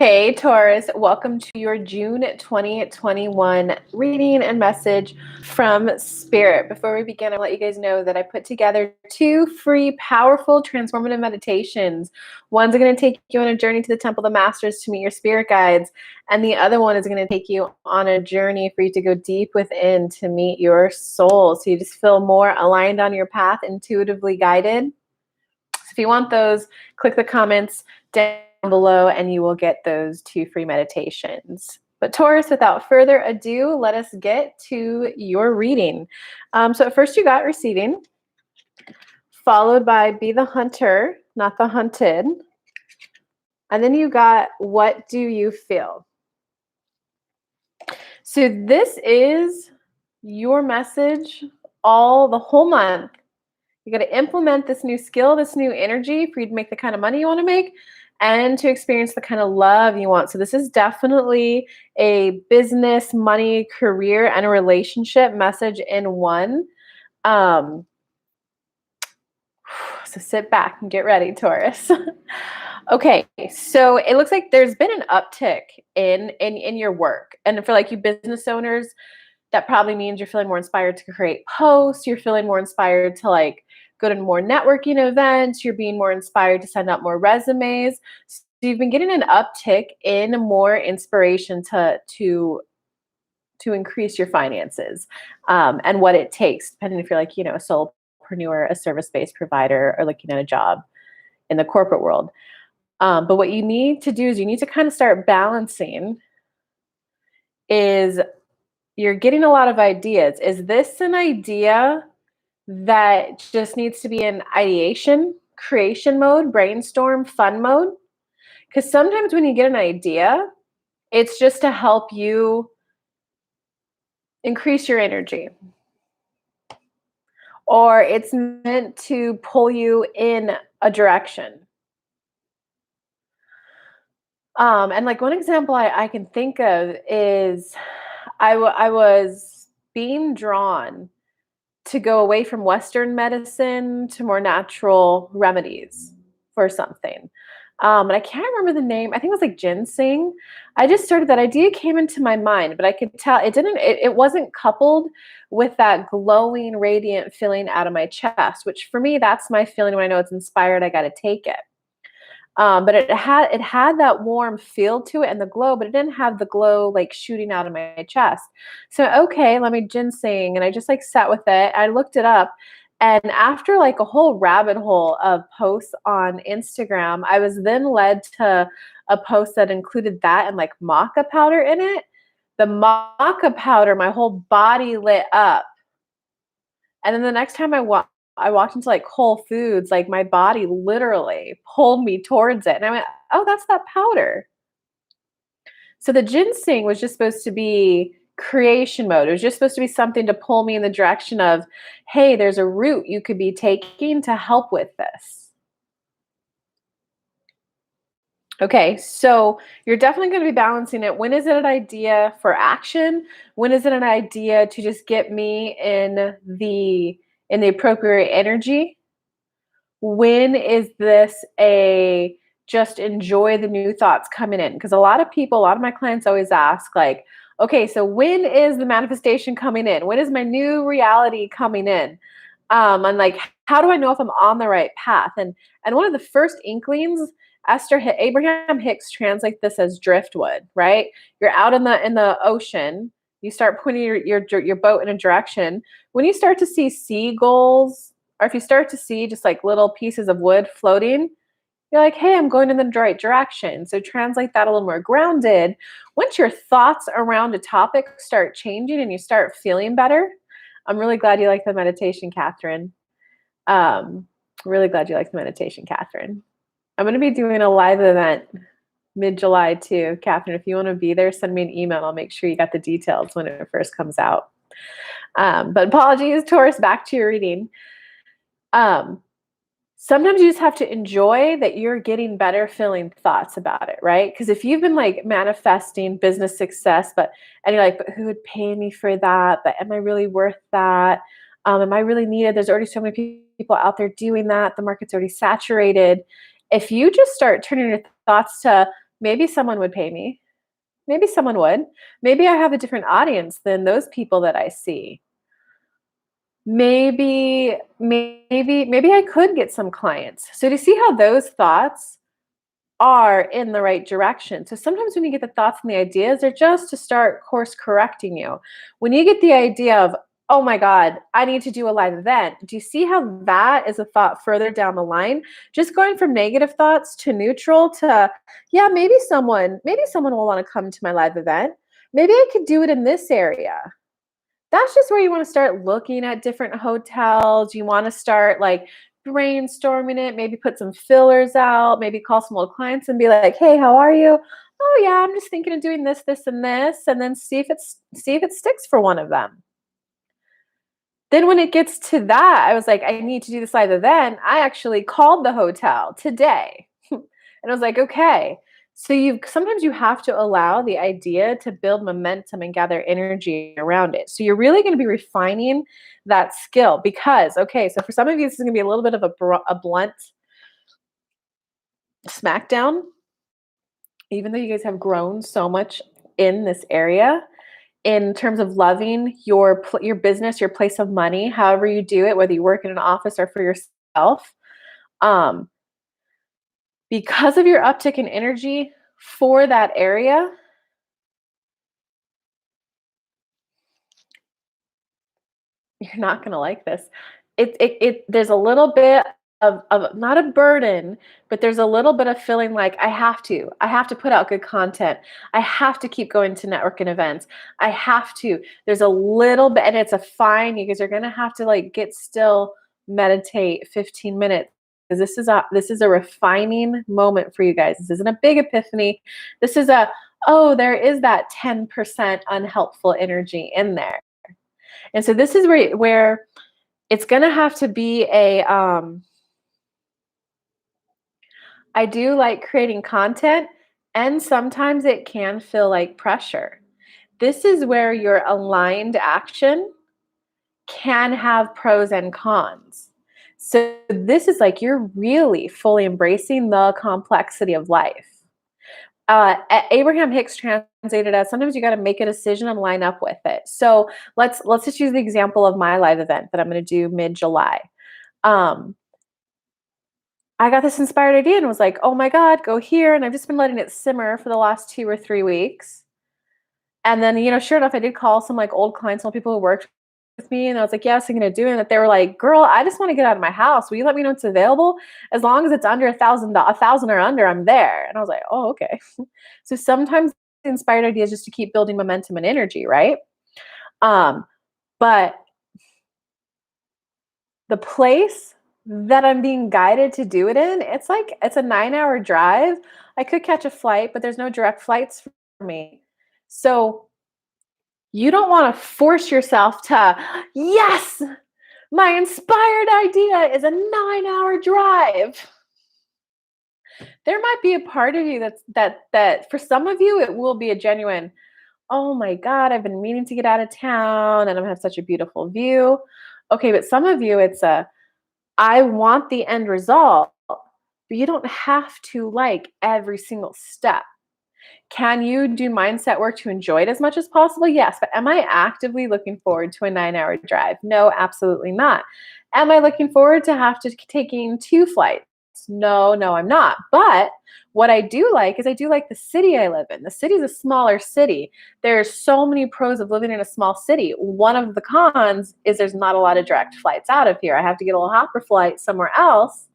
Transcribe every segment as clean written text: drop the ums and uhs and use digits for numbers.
Hey Taurus, welcome to your June 2021 reading and message from Spirit. Before we begin, I'll let you guys know that I put together 2 free, powerful, transformative meditations. One's going to take you on a journey to the Temple of the Masters to meet your spirit guides, and the other one is going to take you on a journey for you to go deep within to meet your soul, so you just feel more aligned on your path, intuitively guided. So if you want those, click the comments down below and you will get those 2 free meditations. But Taurus, without further ado, let us get to your reading. So at first you got receiving, followed by be the hunter, not the hunted. And then you got what do you feel? So this is your message the whole month. You got to implement this new skill, this new energy for you to make the kind of money you want to make and to experience the kind of love you want. So this is definitely a business, money, career, and a relationship message in one. So sit back and get ready, Taurus. Okay, so it looks like there's been an uptick in your work. And for like you business owners, that probably means you're feeling more inspired to create posts. You're feeling more inspired to like go to more networking events. You're being more inspired to send out more resumes. So you've been getting an uptick in more inspiration to increase your finances and what it takes, depending if you're like, a solopreneur, a service-based provider, or looking at a job in the corporate world. But what you need to do is you need to kind of start balancing is you're getting a lot of ideas. Is this an idea that just needs to be in ideation, creation mode, brainstorm, fun mode? Because sometimes when you get an idea, it's just to help you increase your energy. Or it's meant to pull you in a direction. And like one example I can think of is I was being drawn to go away from Western medicine to more natural remedies for something. And I can't remember the name. I think it was like ginseng. I just started that idea came into my mind, but I could tell it wasn't coupled with that glowing, radiant feeling out of my chest, which for me, that's my feeling when I know it's inspired, I got to take it. But it had that warm feel to it and the glow, but it didn't have the glow like shooting out of my chest. So, okay, let me ginseng. And I just like sat with it. I looked it up. And after like a whole rabbit hole of posts on Instagram, I was then led to a post that included that and like maca powder in it. The maca powder, my whole body lit up. And then the next time I walked into like Whole Foods, like my body literally pulled me towards it. And I went, oh, that's that powder. So the ginseng was just supposed to be creation mode. It was just supposed to be something to pull me in the direction of, hey, there's a route you could be taking to help with this. Okay, so you're definitely going to be balancing it. When is it an idea for action? When is it an idea to just get me in the appropriate energy? When is this a just enjoy the new thoughts coming in? Because a lot of my clients always ask like, okay, so when is the manifestation coming in? When is my new reality coming in? And like, how do I know if I'm on the right path? And one of the first inklings, Abraham Hicks translates this as driftwood, right? You're out in the ocean. You start pointing your boat in a direction. When you start to see seagulls, or if you start to see just like little pieces of wood floating, you're like, hey, I'm going in the right direction. So translate that a little more grounded. Once your thoughts around a topic start changing and you start feeling better, I'm really glad you like the meditation, Catherine. Really glad you like the meditation, Catherine. I'm going to be doing a live event mid-July too. Catherine, if you want to be there, send me an email. I'll make sure you got the details when it first comes out. But apologies, Taurus, back to your reading. Sometimes you just have to enjoy that you're getting better feeling thoughts about it, right? Because if you've been like manifesting business success, and you're like, but who would pay me for that? But am I really worth that? Am I really needed? There's already so many people out there doing that. The market's already saturated. If you just start turning your thoughts to, Maybe someone would pay me. Maybe someone would. Maybe I have a different audience than those people that I see. Maybe I could get some clients. So to see how those thoughts are in the right direction. So sometimes when you get the thoughts and the ideas, they're just to start course correcting you. When you get the idea of, oh my God, I need to do a live event, do you see how that is a thought further down the line? Just going from negative thoughts to neutral to, yeah, maybe someone will want to come to my live event. Maybe I could do it in this area. That's just where you want to start looking at different hotels. You want to start like brainstorming it, maybe put some fillers out, maybe call some old clients and be like, "Hey, how are you?" "Oh yeah, I'm just thinking of doing this, this, and this," and then see if it sticks for one of them. Then when it gets to that, I was like, I need to do this live event. I actually called the hotel today. And I was like, okay. So you sometimes you have to allow the idea to build momentum and gather energy around it. So you're really going to be refining that skill because, okay, so for some of you, this is going to be a little bit of a blunt smackdown, even though you guys have grown so much in this area in terms of loving your business, your place of money, however you do it, whether you work in an office or for yourself, um, because of your uptick in energy for that area, you're not gonna like this. There's a little bit of not a burden, but there's a little bit of feeling like I have to put out good content. I have to keep going to networking events. I have to. There's a little bit, and it's a fine. You guys are gonna have to like get still, meditate 15 minutes. Because this is a refining moment for you guys. This isn't a big epiphany. This is a, oh, there is that 10% unhelpful energy in there. And so this is where it's going to have to be a I do like creating content, and sometimes it can feel like pressure. This is where your aligned action can have pros and cons. So this is like you're really fully embracing the complexity of life. Abraham Hicks translated as sometimes you got to make a decision and line up with it. So let's just use the example of my live event that I'm going to do mid-July. Um, I got this inspired idea and was like, oh my God, go here. And I've just been letting it simmer for the last 2 or 3 weeks. And then, sure enough, I did call some like old clients, old people who worked with me. And I was like, yes, I'm going to do it. And that they were like, girl, I just want to get out of my house. Will you let me know it's available? As long as it's under a thousand or under, I'm there. And I was like, oh, okay. So sometimes the inspired idea is just to keep building momentum and energy, right? But the place that I'm being guided to do it in, it's a 9-hour drive. I could catch a flight, but there's no direct flights for me. So you don't want to force yourself to, yes, my inspired idea is a 9-hour drive. There might be a part of you that for some of you, it will be a genuine, oh my God, I've been meaning to get out of town and I'm gonna have such a beautiful view. Okay, but some of you, it's I want the end result, but you don't have to like every single step. Can you do mindset work to enjoy it as much as possible? Yes. But am I actively looking forward to a 9-hour drive? No, absolutely not. Am I looking forward to have to taking 2 flights? No, I'm not. But what I do like is I do like the city I live in. The city is a smaller city. There's so many pros of living in a small city. One of the cons is there's not a lot of direct flights out of here. I have to get a little hopper flight somewhere else.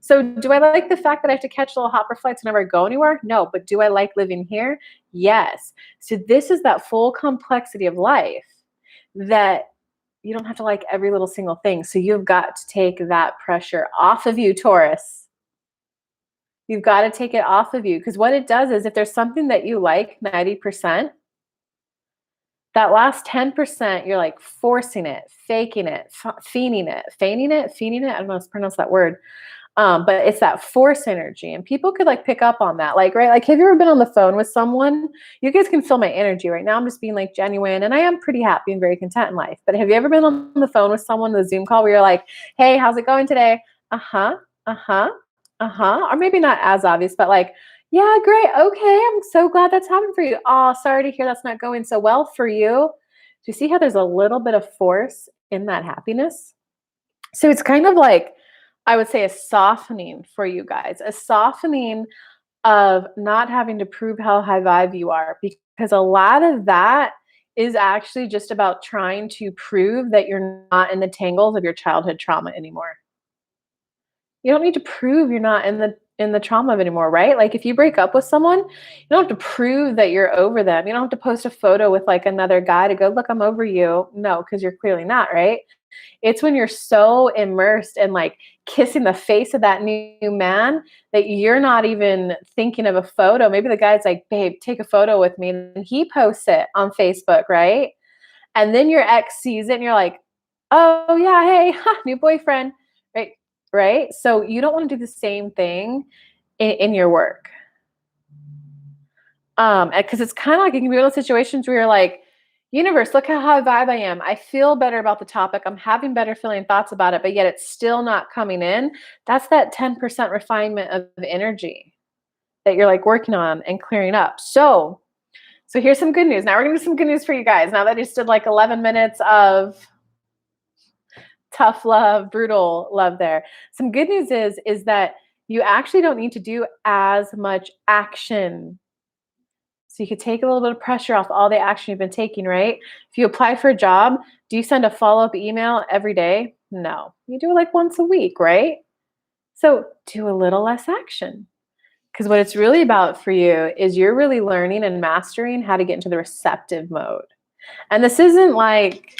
So do I like the fact that I have to catch little hopper flights whenever I go anywhere? No, but do I like living here? Yes. So this is that full complexity of life that you don't have to like every little single thing. So you've got to take that pressure off of you, Taurus. You've got to take it off of you because what it does is if there's something that you like 90%, that last 10%, you're like forcing it, faking it, feigning it. I don't know how to pronounce that word. But it's that force energy and people could like pick up on that. Like, right. Like, have you ever been on the phone with someone? You guys can feel my energy right now. I'm just being like genuine and I am pretty happy and very content in life. But have you ever been on the phone with someone, the Zoom call where you're like, hey, how's it going today? Uh-huh. Uh-huh. Uh-huh. Or maybe not as obvious, but like, Yeah, great. Okay, I'm so glad that's happened for you. Oh, sorry to hear that's not going so well for you. Do you see how there's a little bit of force in that happiness? So it's kind of like, I would say, a softening for you guys, a softening of not having to prove how high vibe you are, because a lot of that is actually just about trying to prove that you're not in the tangles of your childhood trauma anymore. You don't need to prove you're not in the trauma of anymore, right? Like if you break up with someone, you don't have to prove that you're over them. You don't have to post a photo with like another guy to go, look, I'm over you. No, because you're clearly not, right? It's when you're so immersed in like kissing the face of that new man that you're not even thinking of a photo. Maybe the guy's like, babe, take a photo with me. And he posts it on Facebook, right? And then your ex sees it and you're like, oh yeah, hey, new boyfriend, right? Right. So you don't want to do the same thing in your work. Because it's kind of like it can be one of those situations where you're like, universe, look how high vibe I am. I feel better about the topic. I'm having better feeling thoughts about it, but yet it's still not coming in. That's that 10% refinement of energy that you're like working on and clearing up. So here's some good news. Now we're gonna do some good news for you guys. Now that I just did like 11 minutes of tough love, brutal love there. Some good news is that you actually don't need to do as much action. So you could take a little bit of pressure off all the action you've been taking, right? If you apply for a job, do you send a follow-up email every day? No. You do it like once a week, right? So do a little less action. Because what it's really about for you is you're really learning and mastering how to get into the receptive mode. And this isn't like,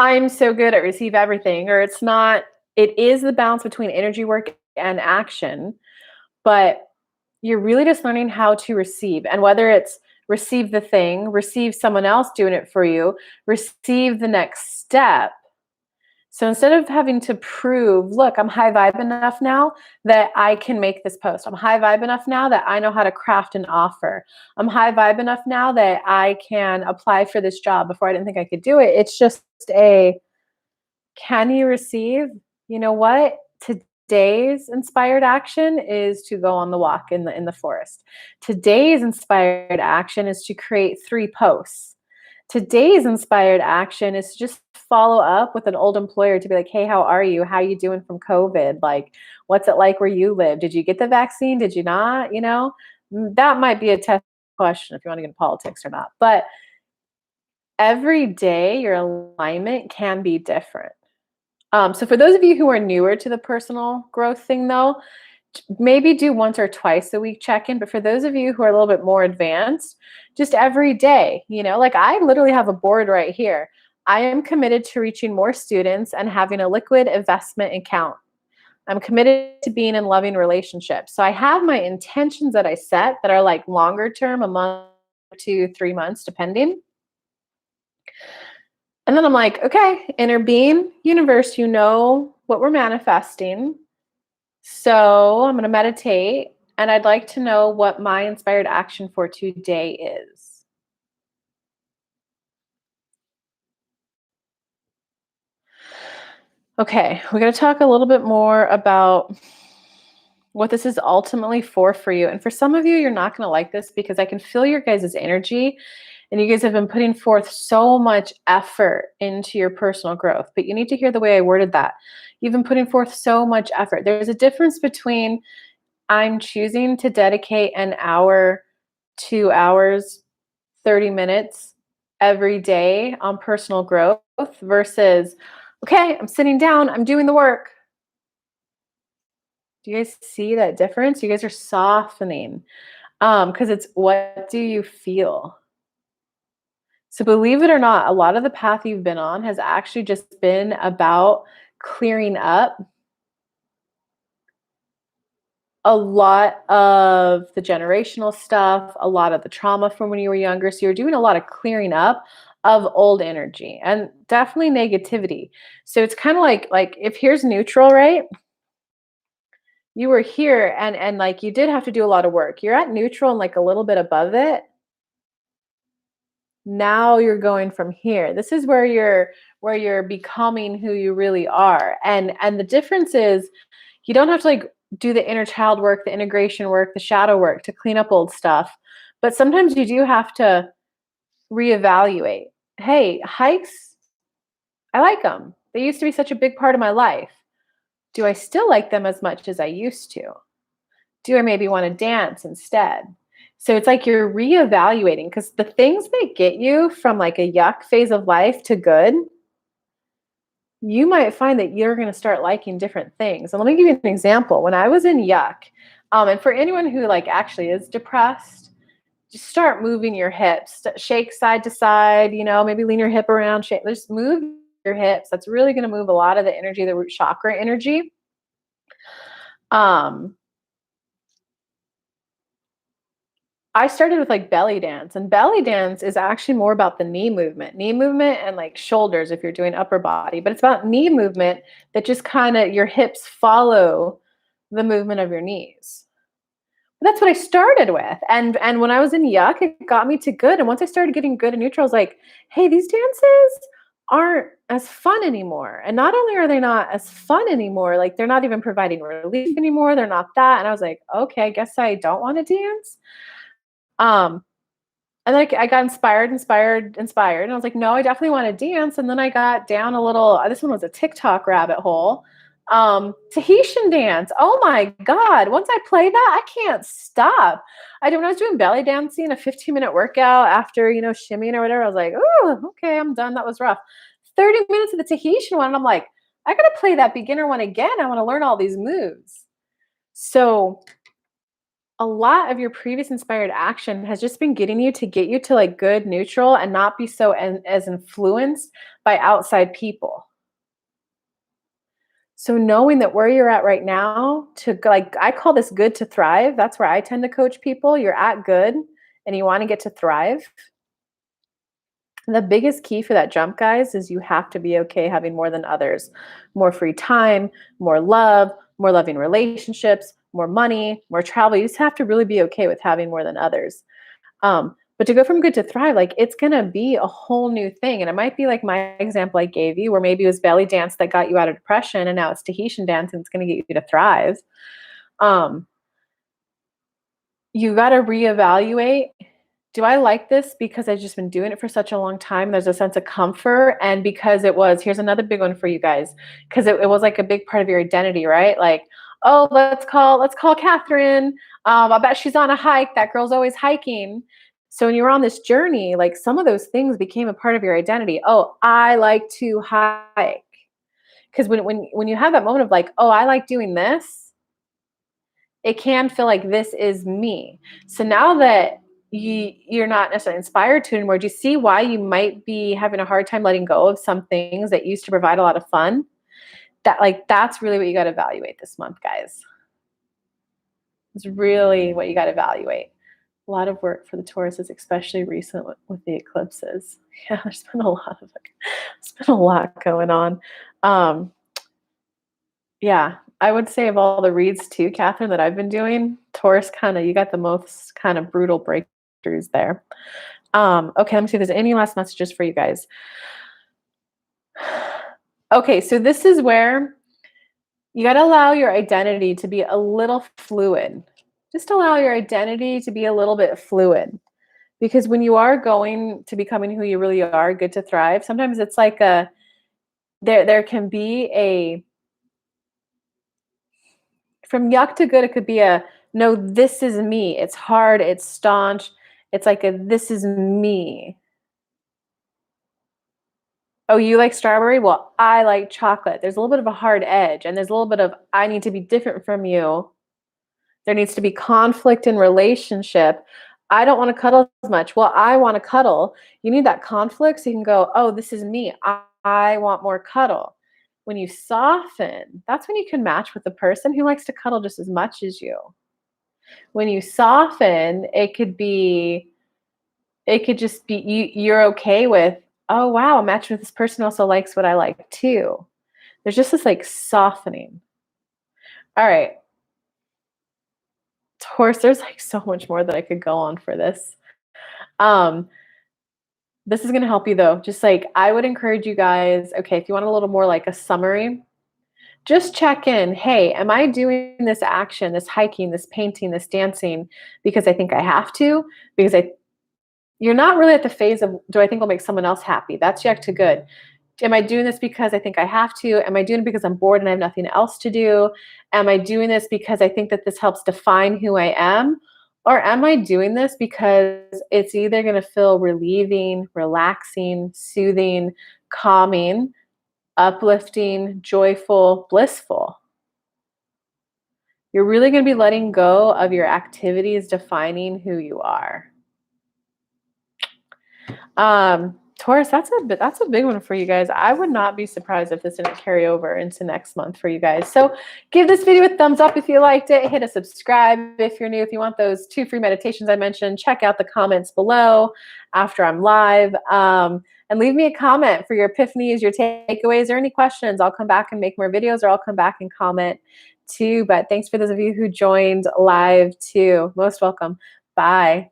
I'm so good at receive everything, or it's not, it is the balance between energy work and action, but you're really just learning how to receive. And whether it's receive the thing, receive someone else doing it for you, receive the next step. So instead of having to prove, look, I'm high vibe enough now that I can make this post. I'm high vibe enough now that I know how to craft an offer. I'm high vibe enough now that I can apply for this job. Before I didn't think I could do it. It's just a, can you receive? You know what? Today's inspired action is to go on the walk in the forest. Today's inspired action is to create 3 posts. Today's inspired action is to just follow up with an old employer to be like, hey, how are you? How are you doing from COVID? Like, what's it like where you live? Did you get the vaccine? Did you not? You know, that might be a test question if you want to get into politics or not. But every day, your alignment can be different. So for those of you who are newer to the personal growth thing, though, maybe do once or twice a week check-in. But for those of you who are a little bit more advanced, just every day, like I literally have a board right here. I am committed to reaching more students and having a liquid investment account. I'm committed to being in loving relationships. So I have my intentions that I set that are like longer term, a month, 2, 3 months, depending. And then I'm like, okay, inner being, universe, you know what we're manifesting. So I'm going to meditate and I'd like to know what my inspired action for today is. Okay, we're going to talk a little bit more about what this is ultimately for you. And for some of you, you're not going to like this because I can feel your guys' energy and you guys have been putting forth so much effort into your personal growth. But you need to hear the way I worded that. You've been putting forth so much effort. There's a difference between I'm choosing to dedicate an hour, 2 hours, 30 minutes every day on personal growth versus, okay, I'm sitting down, I'm doing the work. Do you guys see that difference? You guys are softening because it's, what do you feel? So believe it or not, a lot of the path you've been on has actually just been about clearing up a lot of the generational stuff, a lot of the trauma from when you were younger. So you're doing a lot of clearing up of old energy and definitely negativity. So it's kind of like if here's neutral, right? You were here and like you did have to do a lot of work. You're at neutral and like a little bit above it. Now you're going from here. This is where you're becoming who you really are. And the difference is you don't have to like do the inner child work, the integration work, the shadow work to clean up old stuff. But sometimes you do have to reevaluate. Hey, hikes, I like them. They used to be such a big part of my life. Do I still like them as much as I used to? Do I maybe want to dance instead? So it's like you're reevaluating because the things that get you from like a yuck phase of life to good, you might find that you're going to start liking different things. And let me give you an example. When I was in yuck, and for anyone who like actually is depressed, just start moving your hips, shake side to side, maybe lean your hip around, shake, just move your hips. That's really going to move a lot of the energy, the root chakra energy. Um, I started with like belly dance, and belly dance is actually more about the knee movement and like shoulders if you're doing upper body, but it's about knee movement that just kind of your hips follow the movement of your knees. But that's what I started with. And when I was in yuck, it got me to good. And once I started getting good and neutral, I was like, hey, these dances aren't as fun anymore. And not only are they not as fun anymore, like they're not even providing relief anymore. They're not that. And I was like, okay, I guess I don't want to dance. Um, and then I got inspired. And I was like, no, I definitely want to dance. And then I got down a little, this one was a TikTok rabbit hole. Tahitian dance. Oh my God. Once I play that, I can't stop. When I was doing belly dancing, a 15-minute workout after, shimmying or whatever, I was like, oh, okay, I'm done. That was rough. 30 minutes of the Tahitian one. And I'm like, I got to play that beginner one again. I want to learn all these moves. So a lot of your previous inspired action has just been getting you to like good neutral and not be so as influenced by outside people. So knowing that where you're at right now to like, I call this good to thrive. That's where I tend to coach people. You're at good and you want to get to thrive. The biggest key for that jump, guys, is you have to be okay having more than others, more free time, more love, more loving relationships, more money, more travel. You just have to really be okay with having more than others. But to go from good to thrive, like it's going to be a whole new thing. And it might be like my example I gave you, where maybe it was belly dance that got you out of depression and now it's Tahitian dance and it's going to get you to thrive. You got to reevaluate. Do I like this because I've just been doing it for such a long time? There's a sense of comfort. And because here's another big one for you guys, because it was like a big part of your identity, right? Like, oh, let's call Catherine. I bet she's on a hike. That girl's always hiking. So when you were on this journey, like some of those things became a part of your identity. Oh, I like to hike. Because when you have that moment of like, oh, I like doing this, it can feel like this is me. So now that you're not necessarily inspired to anymore, do you see why you might be having a hard time letting go of some things that used to provide a lot of fun? That's really what you got to evaluate this month, guys. It's really what you got to evaluate. A lot of work for the Tauruses, especially recent with the eclipses. Yeah, there's been a lot going on. Yeah, I would say of all the reads too, Catherine, that I've been doing, Taurus you got the most kind of brutal breakthroughs there. Okay, let me see if there's any last messages for you guys. Okay, so this is where you got to allow your identity to be a little fluid. Just allow your identity to be a little bit fluid. Because when you are going to becoming who you really are, good to thrive, sometimes it's like there can be from yuck to good, it could be no, this is me. It's hard, it's staunch. It's like this is me. Oh, you like strawberry? Well, I like chocolate. There's a little bit of a hard edge, and there's a little bit of, I need to be different from you. There needs to be conflict in relationship. I don't want to cuddle as much. Well, I want to cuddle. You need that conflict so you can go, oh, this is me. I want more cuddle. When you soften, that's when you can match with the person who likes to cuddle just as much as you. When you soften, it could just be you're okay with, oh wow, I'm matching with this person who also likes what I like too. There's just this like softening. All right. Taurus, there's like so much more that I could go on for this. This is going to help you though. Just like I would encourage you guys, okay, if you want a little more like a summary, Just check in. Hey, am I doing this action, this hiking, this painting, this dancing because I think I have to? Because you're not really at the phase of, do I think will make someone else happy? That's yet to good. Am I doing this because I think I have to? Am I doing it because I'm bored and I have nothing else to do? Am I doing this because I think that this helps define who I am? Or am I doing this because it's either going to feel relieving, relaxing, soothing, calming, uplifting, joyful, blissful? You're really going to be letting go of your activities defining who you are. Taurus, that's a big one for you guys. I would not be surprised if this didn't carry over into next month for you guys. So give this video a thumbs up if you liked it. Hit a subscribe if you're new. If you want those 2 free meditations I mentioned, check out the comments below after I'm live. And leave me a comment for your epiphanies, your takeaways, or any questions. I'll come back and make more videos, or I'll come back and comment too. But thanks for those of you who joined live too. Most welcome. Bye.